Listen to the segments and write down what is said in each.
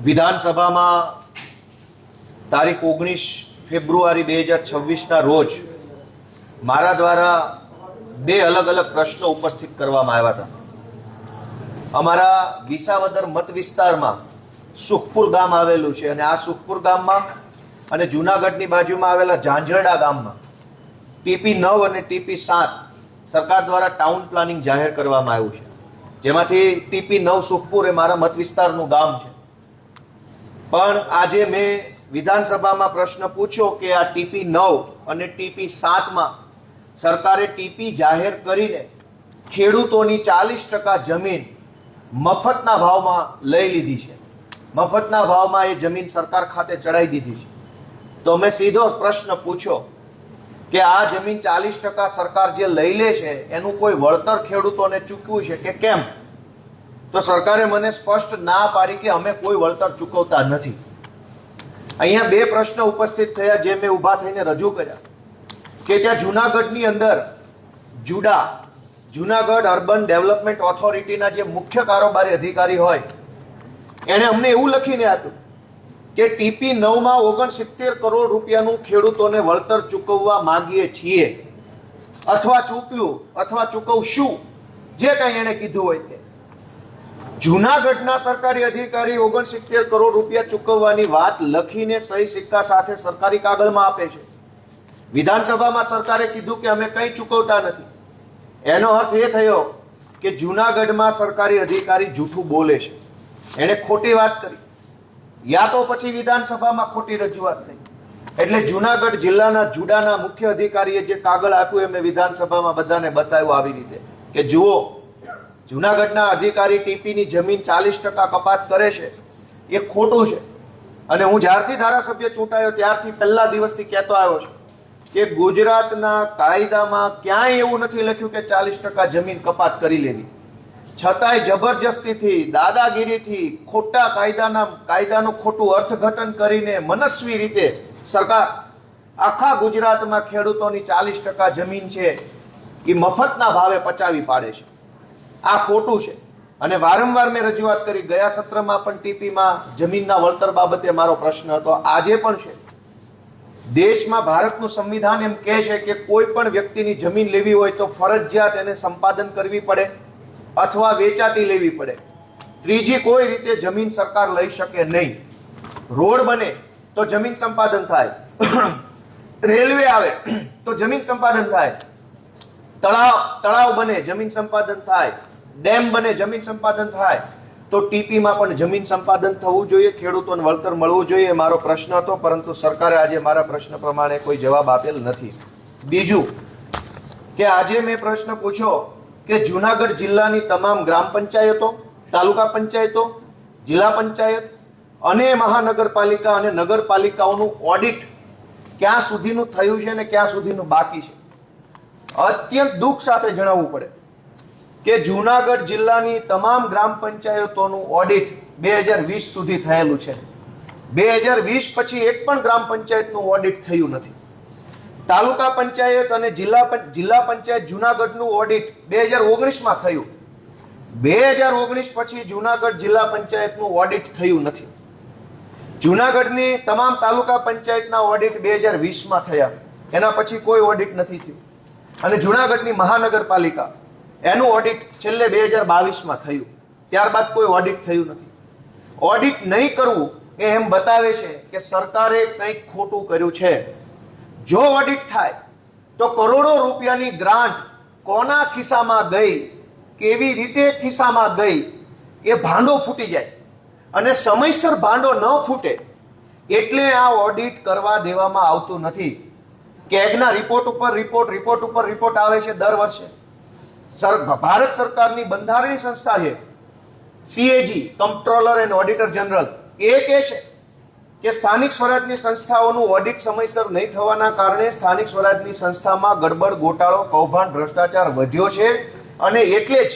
વિધાનસભામાં તારીખ 19 ફેબ્રુઆરી 2026ના રોજ મારા દ્વારા બે અલગ અલગ પ્રશ્નો ઉપસ્થિત કરવામાં આવ્યા હતા. અમારા વિસાવદર મત વિસ્તારમાં સુખપુર ગામ આવેલું છે અને આ સુખપુર ગામમાં અને જૂનાગઢની બાજુમાં આવેલા ઝાંઝરડા ગામમાં TP9 અને TP7 સરકાર દ્વારા ટાઉન પ્લાનિંગ જાહેર કરવામાં આવ્યું છે, જેમાંથી TP9 સુખપુર એ મારા મત વિસ્તારનું ગામ છે. પણ આજે મેં વિધાનસભામાં પ્રશ્ન પૂછ્યો કે આ TP9 અને TP7માં સરકારે TP જાહેર કરીને ખેડૂતોની 40% જમીન મફતના ભાવમાં લઈ લીધી છે. મફતના ભાવમાં એ જમીન સરકાર ખાતે ચડાવી દીધી છે. તો મેં સીધો પ્રશ્ન પૂછ્યો કે આ જમીન 40% સરકાર જે લઈ લે છે એનું કોઈ વળતર ખેડૂતોને ચૂકવ્યું છે કે કેમ? તો સરકારે મને સ્પષ્ટ ના પાડી કે અમે કોઈ વળતર ચૂકવતા નથી. અહીંયા બે પ્રશ્ન ઉપસ્થિત થયા જે મેં ઊભા થઈને રજૂ કર્યા કે ત્યાં જૂનાગઢની અંદર જૂનાગઢ અર્બન ડેવલપમેન્ટ ઓથોરિટીના જે મુખ્ય કારોબારી અધિકારી હોય એણે અમને એવું લખીને આપ્યું કે TP9માં 69 કરોડ રૂપિયાનું ખેડૂતોને વળતર ચૂકવવા માંગીએ છીએ અથવા ચૂક્યું અથવા ચૂકવશું, જે કંઈ એણે કીધું હોય તે. જૂનાગઢના સરકારી અધિકારી 69 કરોડ રૂપિયા ચૂકવવાની વાત લખીને સહી સિક્કા સાથે સરકારી કાગળમાં આપે છે. વિધાનસભામાં સરકારે કીધું કે અમે કંઈ ચૂકવતા નથી. એનો અર્થ એ થયો કે જૂનાગઢમાં સરકારી અધિકારી જૂઠું બોલે છે, એણે ખોટી વાત કરી, યા તો પછી વિધાનસભામાં ખોટી રજૂઆત થઈ. એટલે જૂનાગઢ જિલ્લાના જુડાના મુખ્ય અધિકારીએ જે કાગળ આપ્યું એ મેં વિધાનસભામાં બધાને બતાવ્યું આવી રીતે કે જુઓ, જૂનાગઢના અધિકારી TPની જમીન 40% કપાત કરે છે એ ખોટું છે. અને હું જ્યારથી ધારાસભ્ય ચૂંટાયો ત્યારથી પહેલા દિવસથી કહેતો આવ્યો છું કે ગુજરાતના કાયદામાં ક્યાંય એવું નથી લખ્યું કે 40% જમીન કપાત કરી લેવી. છતાંય જબરજસ્તીથી, દાદાગીરીથી, ખોટા કાયદાનું ખોટું અર્થઘટન કરીને મનસ્વી રીતે સરકાર આખા ગુજરાતમાં ખેડૂતોની 40% જમીન છે એ મફતના ભાવે પચાવી પાડે છે. આ ખોટું છે. અને વારંવાર મેં રજૂઆત કરી. ગયા સત્રમાં પણ TPમાં જમીનના વળતર બાબતે મારો પ્રશ્ન હતો, આજે પણ છે. દેશમાં ભારતનું સંવિધાન એમ કહે છે કે કોઈ પણ વ્યક્તિની જમીન લેવી હોય તો ફરજિયાત એને સંપાદન કરવી પડે અથવા વેચાતી લેવી પડે. ત્રીજી કોઈ રીતે જમીન સરકાર લઈ શકે નહીં. રોડ બને તો જમીન સંપાદન થાય, રેલવે આવે તો જમીન સંપાદન થાય, તળાવ બને જમીન સંપાદન થાય, ડેમ બને જમીન સંપાદન થાય. તો TPમાં પણ જમીન સંપાદન થવું જોઈએ, ખેડૂતોને વળતર મળવું જોઈએ. મારો પ્રશ્ન હતો, પરંતુ સરકારે આજે મારા પ્રશ્ન પ્રમાણે કોઈ જવાબ આપેલ નથી. બીજું કે આજે મેં પ્રશ્ન પૂછ્યો કે જૂનાગઢ જિલ્લાની તમામ ગ્રામ પંચાયતો, તાલુકા પંચાયતો, જિલ્લા પંચાયત અને મહાનગરપાલિકા અને નગરપાલિકાઓનું ઓડિટ ક્યાં સુધીનું થયું છે અને ક્યાં સુધીનું બાકી છે. અત્યંત દુઃખ સાથે જણાવવું પડે કે જૂનાગઢ જિલ્લાની તમામ ગ્રામ પંચાયતોનું ઓડિટ 2020 સુધી થયેલું છે. 2020 પછી એક પણ ગ્રામ પંચાયતનું ઓડિટ થયું નથી. તાલુકા પંચાયત અને જિલ્લા પંચાયત જૂનાગઢનું ઓડિટ 2019માં થયું. 2019 પછી જૂનાગઢ જિલ્લા પંચાયતનું ઓડિટ થયું નથી. જૂનાગઢની તમામ તાલુકા પંચાયતના ઓડિટ 2020માં થયા, એના પછી કોઈ ઓડિટ નથી થયું. અને જૂનાગઢની મહાનગરપાલિકા એનું ઓડિટ છેલ્લે 2022માં થયું, ત્યારબાદ કોઈ ઓડિટ થયું નથી. ઓડિટ નહીં કરવું એ એમ બતાવે છે કે સરકારે કંઈક ખોટું કર્યું છે. જો ઓડિટ થાય તો કરોડો રૂપિયાની ગ્રાન્ટ કોના ખિસ્સામાં ગઈ, કેવી રીતે ખિસ્સામાં ગઈ, એ ભાંડો ફૂટી જાય. અને સમયસર ભાંડો ન ફૂટે એટલે આ ઓડિટ કરવા દેવામાં આવતું નથી. કેગના રિપોર્ટ ઉપર રિપોર્ટ આવે છે દર વર્ષે. ભારત સરકારની બંધારણીય સંસ્થા છે CAG, કમ્પ્ટ્રોલર એન્ડ ઓડિટર જનરલ, એ કહે છે કે સ્થાનિક સ્વરાજની સંસ્થાઓનું ઓડિટ સમયસર નહીં થવાના કારણે સ્થાનિક સ્વરાજની સંસ્થામાં ગડબડ, ગોટાળો, કૌભાંડ, ભ્રષ્ટાચાર વધ્યો છે. અને એટલે જ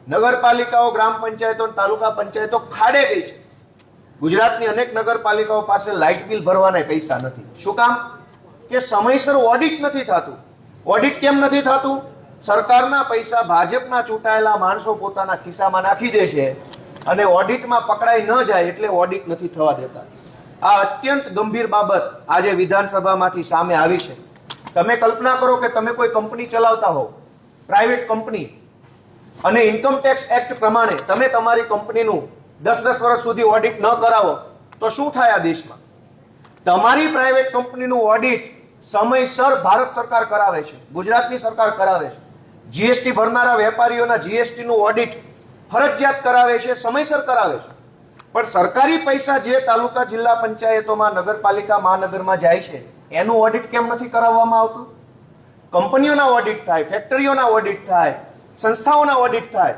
નગરપાલિકાઓ, ગ્રામ પંચાયતો, તાલુકા પંચાયતો ખાડે ગઈ છે. ગુજરાતની અનેક નગરપાલિકાઓ પાસે લાઇટ બિલ ભરવાના પૈસા નથી. શું કામ? કે સમયસર ઓડિટ નથી થતું. ઓડિટ કેમ નથી થતું? સરકારના પૈસા ભાજપના ચૂંટાયેલા માણસો પોતાના ખિસ્સામાં નાખી દે છે અને ઓડિટમાં પકડાઈ ન જાય એટલે ઓડિટ નથી થવા દેતા. આ અત્યંત ગંભીર બાબત આજે વિધાનસભામાંથી સામે આવી છે. તમે કલ્પના કરો કે તમે કોઈ કંપની ચલાવતા હો, પ્રાઇવેટ કંપની, અને ઇન્કમ ટેક્સ એક્ટ પ્રમાણે તમે તમારી કંપનીનું 10-10 વર્ષ સુધી ઓડિટ ન કરાવો તો શું થાય આ દેશમાં? તમારી પ્રાઇવેટ કંપનીનું ઓડિટ સમયસર ભારત સરકાર કરાવે છે, ગુજરાતની સરકાર કરાવે છે. જીએસટી ભરનારા વેપારીઓના જીએસટીનું ઓડિટ ફરજિયાત કરાવે છે, સમયસર કરાવે છે. પણ સરકારી પૈસા જે તાલુકા, જિલ્લા પંચાયતોમાં, નગરપાલિકા, મહાનગરમાં જાય છે એનું ઓડિટ કેમ નથી કરાવવામાં આવતું? કંપનીઓના ઓડિટ થાય, ફેક્ટરીઓના ઓડિટ થાય, સંસ્થાઓના ઓડિટ થાય.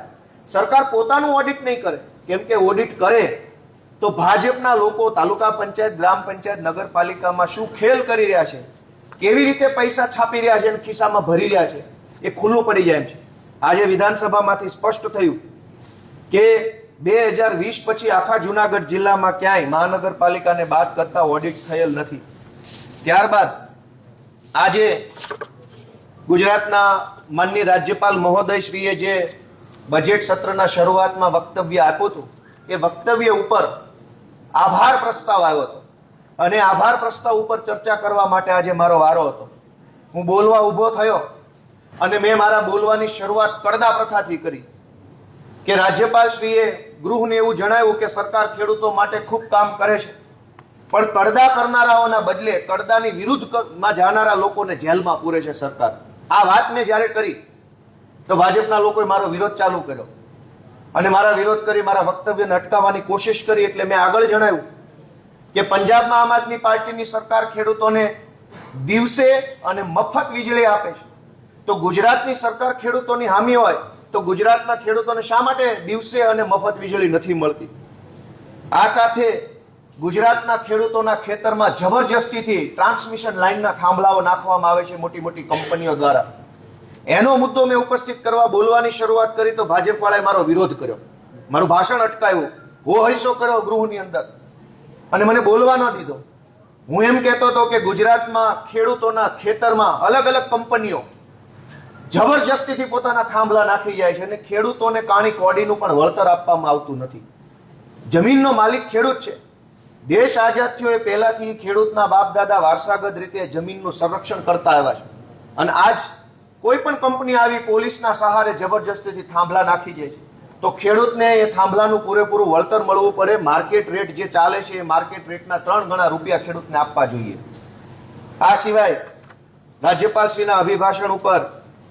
સરકાર પોતાનું ઓડિટ નહીં કરે, કેમ કે ઓડિટ કરે તો ભાજપના લોકો તાલુકા પંચાયત, ગ્રામ પંચાયત, નગરપાલિકામાં શું ખેલ કરી રહ્યા છે, કેવી રીતે પૈસા છાપી રહ્યા છે અને ખિસ્સામાં ભરી રહ્યા છે એ ખુલ્લું પડી જાય એમ છે. આજે વિધાનસભામાંથી સ્પષ્ટ થયું કે 2020 પછી આખા જુનાગઢ જિલ્લામાં ક્યાંય મહાનગરપાલિકાને બાદ કરતા ઓડિટ થયેલ નથી. ત્યારબાદ આજે ગુજરાતના માનનીય રાજ્યપાલ મહોદયશ્રીએ જે બજેટ સત્રના શરૂઆતમાં વક્તવ્ય આપ્યું હતું એ વક્તવ્ય ઉપર આભાર પ્રસ્તાવ આવ્યો હતો અને આભાર પ્રસ્તાવ ઉપર ચર્ચા કરવા માટે આજે મારો વારો હતો. હું બોલવા ઊભો થયો અને મેં મારા બોલવાની શરૂઆત કડદા પ્રથાથી કરી કે રાજ્યપાલશ્રીએ ગૃહને એવું જણાવ્યું કે સરકાર ખેડૂતો માટે ખૂબ કામ કરે છે, પણ કડદા કરનારાઓના બદલે કડદાની વિરુદ્ધમાં જાનારા લોકોને જેલમાં પૂરે છે સરકાર. આ વાત મેં જ્યારે કરી તો ભાજપના લોકોએ મારો વિરોધ ચાલુ કર્યો અને મારા વિરોધ કરી મારા વક્તવ્યને અટકાવવાની કોશિશ કરી. એટલે મેં આગળ જણાવ્યું કે પંજાબમાં આમ આદમી પાર્ટીની સરકાર ખેડૂતોને દિવસે અને મફત વીજળી આપે છે, તો ગુજરાતની સરકાર ખેડૂતોની હામી હોય તો ગુજરાતના ખેડૂતોને શા માટે દિવસે અને મફત વીજળી નથી મળતી? આ સાથે ગુજરાતના ખેડૂતોના ખેતરમાં જબરજસ્તીથી ટ્રાન્સમિશન લાઇનના થાંભલાઓ નાખવામાં આવે છે મોટી મોટી કંપનીઓ દ્વારા. એનો મુદ્દો મેં ઉપસ્થિત કરવા બોલવાની શરૂઆત કરી તો ભાજપવાળાએ મારો વિરોધ કર્યો, મારું ભાષણ અટકાવ્યું, હોહૈસો કર્યો ગૃહની અંદર અને મને બોલવા ન દીધો. હું એમ કહેતો હતો કે ગુજરાતમાં ખેડૂતોના ખેતરમાં અલગ અલગ કંપનીઓ જબરજસ્તીથી પોતાના થાંભલા નાખી જાય છે અને ખેડૂતોને કાણી કોડીનું પણ વળતર આપવામાં આવતું નથી. જમીનનો માલિક ખેડૂત છે. દેશ આઝાદ થયો એ પહેલાથી ખેડૂતના બાપ દાદા વારસાગત રીતે જમીનનું સંરક્ષણ કરતા આવ્યા છે અને આજ કોઈ પણ કંપની આવી પોલીસના સહારે જબરજસ્તીથી થાંભલા નાખી જાય છે તો ખેડૂતને એ થાંભલાનું પૂરેપૂરું વળતર મળવું પડે. માર્કેટ રેટ જે ચાલે છે એ માર્કેટ રેટના 3 ગણા રૂપિયા ખેડૂતને આપવા જોઈએ. આ સિવાય રાજ્યપાલશ્રીના અભિભાષણ ઉપર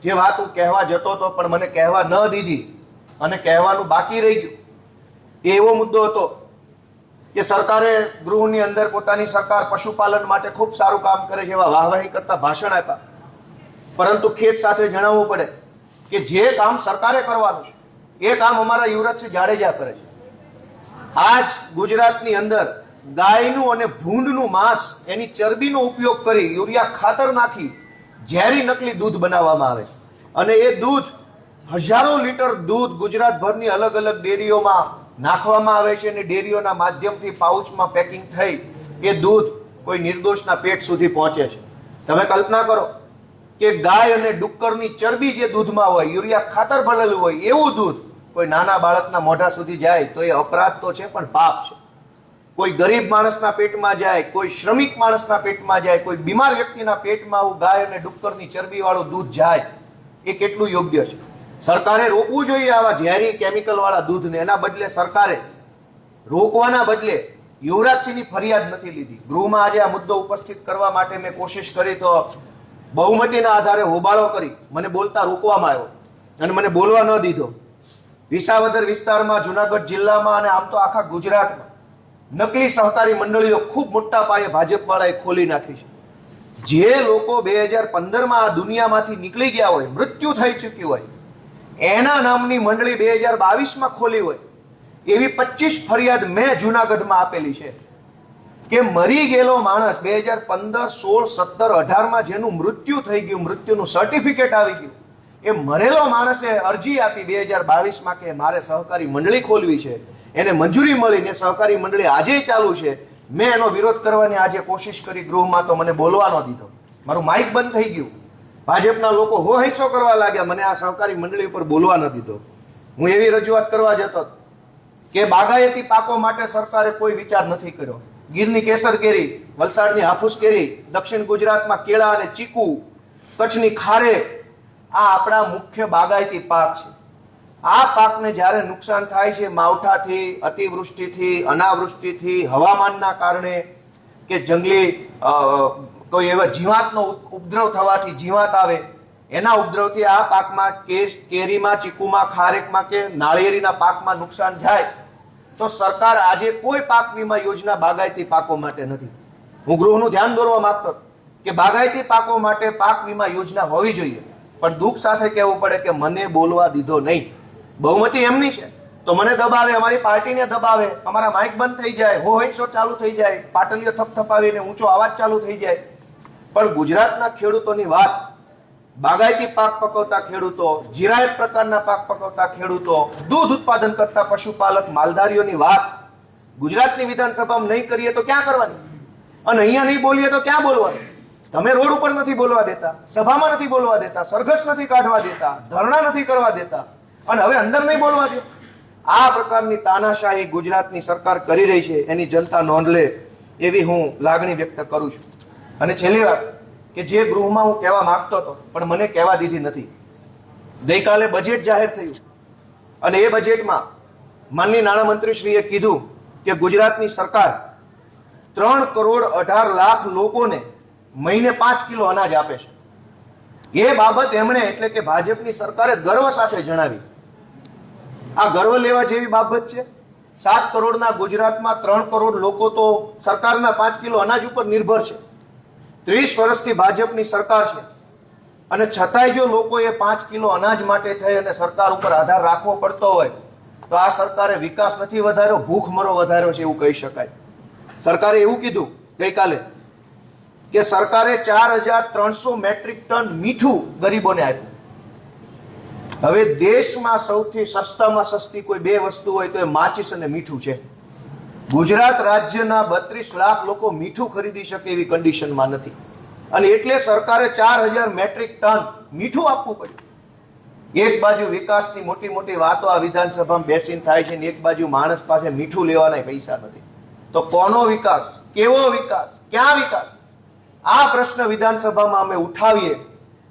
જે વાત હું કહેવા જતો હતો પણ મને કહેવા ન દીધી અને કહેવાનું બાકી રહી ગયું, એ એવો મુદ્દો હતો કે સરકારે ગૃહની અંદર પોતાની સરકાર પશુપાલન માટે ખૂબ સારું કામ કરે છે એવા વાહવાહી કરતા ભાષણ આપ્યા, પરંતુ ખેત સાથે જણાવવું પડે કે જે કામ સરકારે કરવાનું છે એ કામ અમારા યુવરાજસિંહ જાડેજા કરે છે. આજ ગુજરાતની અંદર ગાયનું અને ભૂંડનું માંસ, એની ચરબીનો ઉપયોગ કરી યુરિયા ખાતર નાખી ઝેરી નકલી દૂધ બનાવવામાં આવે છે અને એ દૂધ હજારો લીટર દૂધ ગુજરાતભરની અલગ અલગ ડેરીઓમાં નાખવામાં આવે છે અને ડેરીઓના માધ્યમથી પાઉચમાં પેકિંગ થઈ એ દૂધ કોઈ નિર્દોષના પેટ સુધી પહોંચે છે. તમે કલ્પના કરો કે ગાય અને ડુક્કરની ચરબી જે દૂધમાં હોય, યુરિયા ખાતર ભરેલું હોય, એવું દૂધ કોઈ નાના બાળકના મોઢા સુધી જાય તો એ અપરાધ તો છે પણ પાપ છે. કોઈ ગરીબ માણસના પેટમાં જાય, કોઈ શ્રમિક માણસના પેટમાં જાય, કોઈ બીમાર વ્યક્તિના પેટમાં આવું ગાય અને ડુક્કરની ચરબીવાળું દૂધ જાય એ કેટલું યોગ્ય છે? સરકારે રોકવું જોઈએ આવા ઝેરી કેમિકલવાળા દૂધને. એના બદલે સરકારે રોકવાના બદલે યુવરાજસિંહની ફરિયાદ નથી લીધી. ગૃહમાં આજે આ મુદ્દો ઉપસ્થિત કરવા માટે મેં કોશિશ કરી તો બહુમતીના આધારે હોબાળો કરી મને બોલતા રોકવામાં આવ્યો અને મને બોલવા ન દીધો. વિસાવદર વિસ્તારમાં, જુનાગઢ જિલ્લામાં અને આમ તો આખા ગુજરાતમાં નકલી સહકારી મંડળીઓ ખૂબ મોટા પાયે ભાજપવાળાએ ખોલી નાખી છે. જે લોકો 2015માં આ દુનિયામાંથી નીકળી ગયા હોય, મૃત્યુ થઈ ચૂક્યું હોય, એના નામની મંડળી 2022માં ખોલી હોય એવી 25 ફરિયાદ મેં જુનાગઢમાં આપેલી છે કે મરી ગયેલો માણસ 2015, 16, 17, 18માં જેનું મૃત્યુ થઈ ગયું, મૃત્યુનું સર્ટિફિકેટ આવી ગયું, એ મરેલો માણસે અરજી આપી 2022માં કે મારે સહકારી મંડળી ખોલવી છે, એને મંજૂરી મળીને સહકારી મંડળી આજે ચાલુ છે. મેં એનો વિરોધ કરવાની આજે કોશિશ કરી ગૃહમાં તો મને બોલવા ન દીધો, મારું માઇક બંધ થઈ ગયું. ભાજપના લોકો હોહૈસો કરવા લાગ્યા, મને આ સહકારી મંડળી ઉપર બોલવા ન દીધો. હું એવી રજૂઆત કરવા જતો કે બાગાયતી પાકો માટે સરકારે કોઈ વિચાર નથી કર્યો. ગીરની કેસર કેરી, વલસાડની હાફૂસ કેરી, દક્ષિણ ગુજરાતમાં કેળા અને ચીકુ, કચ્છની ખારેક, આ આપણા મુખ્ય બાગાયતી પાક છે. આ પાકને જ્યારે નુકસાન થાય છે માવઠાથી, અતિવૃષ્ટિથી, અનાવૃષ્ટિથી, હવામાનના કારણે કે જંગલી કોઈ એવા જીવાતનો ઉપદ્રવ થવાથી જીવાત આવે, એના ઉપદ્રવથી આ પાકમાં કેરીમાં, ચીકુમાં, ખારેકમાં કે નાળિયેરીના પાકમાં નુકસાન જાય તો સરકાર આજે કોઈ પાક વીમા યોજના બાગાયતી પાકો માટે નથી. હું ગૃહનું ધ્યાન દોરવા માંગતો હતો કે બાગાયતી પાકો માટે પાક વીમા યોજના હોવી જોઈએ, પણ દુઃખ સાથે કહેવું પડે કે મને બોલવા દીધો નહીં. બહુમતી એમની છે તો મને દબાવે, અમારી પાર્ટીને દબાવે, અમારા માઇક બંધ થઈ જાય, હોઈસો ચાલુ થઈ જાય, પાટલીઓ થપથપાવીને ઊંચો અવાજ ચાલુ થઈ જાય. પણ ગુજરાતના ખેડૂતોની વાત, બાગાયતી પાક પકવતા ખેડૂતો, જીરાયત પ્રકારના પાક પકવતા ખેડૂતો, દૂધ ઉત્પાદન કરતા પશુપાલક માલધારીઓની વાત ગુજરાતની વિધાનસભામાં નહીં કરીએ તો ક્યાં કરવાની? અને અહીંયા નહીં બોલીએ તો ક્યાં બોલવાનું? તમે રોડ ઉપર નથી બોલવા દેતા, સભામાં નથી બોલવા દેતા, સરઘસ નથી કાઢવા દેતા, ધરણા નથી કરવા દેતા, અને હવે અંદર નહીં બોલવા દે. આ પ્રકારની તાનાશાહી ગુજરાતની સરકાર કરી રહી છે, એની જનતા નોંધ લે એવી હું લાગણી વ્યક્ત કરું છું. અને છેલ્લી વાત કે જે ગૃહમાં હું કહેવા માંગતો હતો પણ મને કહેવા દીધી નથી. ગઈકાલે બજેટ જાહેર થયું અને એ બજેટમાં માનનીય નાણામંત્રીશ્રીએ કીધું કે ગુજરાતની સરકાર 3,18,00,000 લોકોને મહિને 5 કિલો અનાજ આપે છે. એ બાબત એમણે એટલે કે ભાજપની સરકારે ગર્વ સાથે જણાવી. આ ગર્વ લેવા જેવી બાબત છે. 7 કરોડના ગુજરાતમાં 3 કરોડ લોકો તો સરકારના 5 કિલો અનાજ ઉપર નિર્ભર છે. 30 વર્ષથી ભાજપની સરકાર છે અને છતાંય જો લોકોએ 5 કિલો અનાજ માટે થઈ અને સરકાર ઉપર આધાર રાખવો પડતો હોય તો આ સરકારે વિકાસ નથી વધાર્યો, ભૂખમરો વધાર્યો છે એવું કહી શકાય. સરકારે એવું કીધું ગઈકાલે કે સરકારે 4,300 મેટ્રિક ટન મીઠું ગરીબોને આપ્યું. હવે દેશમાં સૌથી સસ્તામાં સસ્તી કોઈ બે વસ્તુ હોય તો એ માચીસ અને મીઠું છે. ગુજરાત રાજ્યના 32 લાખ લોકો મીઠું ખરીદી શકે એવી કન્ડિશનમાં નથી અને એટલે સરકારે 4,000 મેટ્રિક ટન મીઠું આપવું પડ્યું. એક બાજુ વિકાસની મોટી મોટી વાતો આ વિધાનસભામાં બેસીને થાય છે ને એક બાજુ માણસ પાસે મીઠું લેવાના પૈસા નથી. તો કોનો વિકાસ, કેવો વિકાસ, ક્યાં વિકાસ? આ પ્રશ્ન વિધાનસભામાં અમે ઉઠાવીએ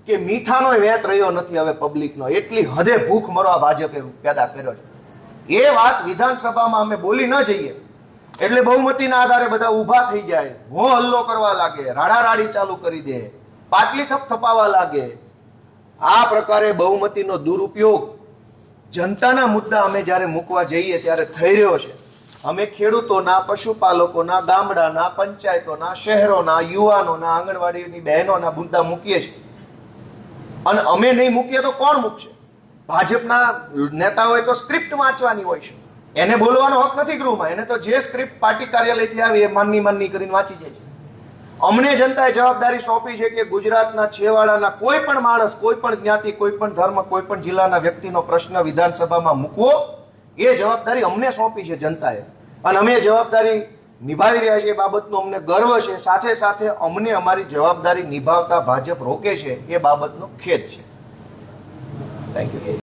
કે મીઠાનો વેત રહ્યો નથી હવે પબ્લિકનો, એટલી હદે ભૂખમરો આ ભાજપે પેદા કર્યો છે. એ વાત વિધાનસભામાં અમે બોલી ન જઈએ એટલે બહુમતીના આધારે બધા ઊભા થઈ જાય, હો હલ્લો કરવા લાગે, રાડારાડી ચાલુ કરી દે, પાટલી થપથપાવા લાગે. આ પ્રકારે બહુમતીનો દુરુપયોગ જનતાના મુદ્દા અમે જ્યારે મૂકવા જઈએ ત્યારે થઈ રહ્યો છે. અમે ખેડૂતોના, પશુપાલકોના, ગામડાના, પંચાયતોના, શહેરોના, યુવાનોના, આંગણવાડીની બહેનોના મુદ્દા મૂકીએ છીએ અને અમે નહીં મૂકીએ તો કોણ મૂકશે? ભાજપના નેતાઓએ તો સ્ક્રિપ્ટ વાંચવાની હોય છે, એને બોલવાનો હક નથી ગૃહમાં. એને તો જે સ્ક્રિપ્ટ પાર્ટી કાર્યાલયથી આવી એ માનની કરીને વાંચી જાય છે. અમને જનતાએ જવાબદારી સોંપી છે કે ગુજરાતના છેવાડાના કોઈ પણ માણસ, કોઈ પણ જ્ઞાતિ, કોઈ પણ ધર્મ, કોઈ પણ જિલ્લાના વ્યક્તિનો પ્રશ્ન વિધાનસભામાં મૂકવો એ જવાબદારી અમને સોંપી છે જનતાએ અને અમે જવાબદારી નિભાવી રહ્યા છીએ. એ બાબતનો અમને ગર્વ છે. સાથે સાથે અમને અમારી જવાબદારી નિભાવતા ભાજપ રોકે છે એ બાબતનો ખેદ છે. Thank you.